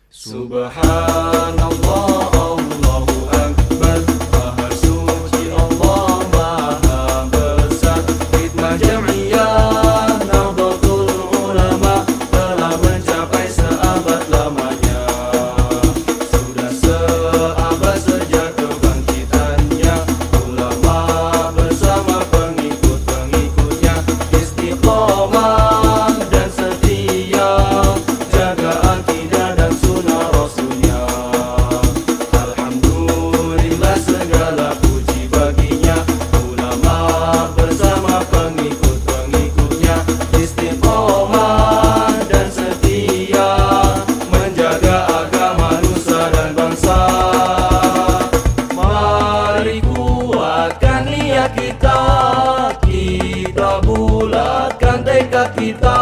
Subhanallah, Allahu Akbar, Maha Suci Allah, Maha Besar. Hikmah Jam'iyah Nahdlatul Ulama telah mencapai seabad lamanya. Sudah seabad sejak kebangkitannya, ulama bersama pengikut-pengikutnya istiqomah dan setia, jaga akidah dan sunnah Rasulnya. Alhamdulillah segala puji baginya, ulama bersama pengikut-pengikutnya istiqomah dan setia, menjaga agama nusa dan bangsa. Mari kuatkan niat kita, kita bulatkan tekad kita,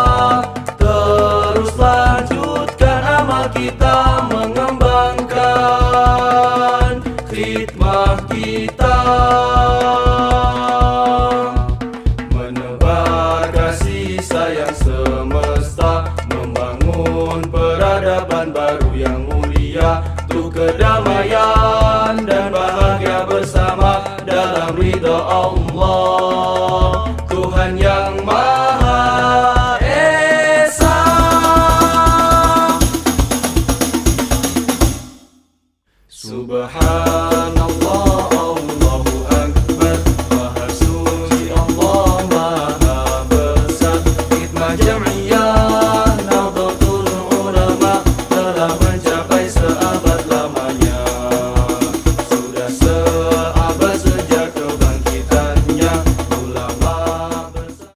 terus lanjutkan amal kita, mengembangkan khidmah kita, menebar kasih sayang semesta, membangun peradaban baru yang mulia, untuk kedamaian dan bahagia bersama dalam ridha Allah. Tuhan yang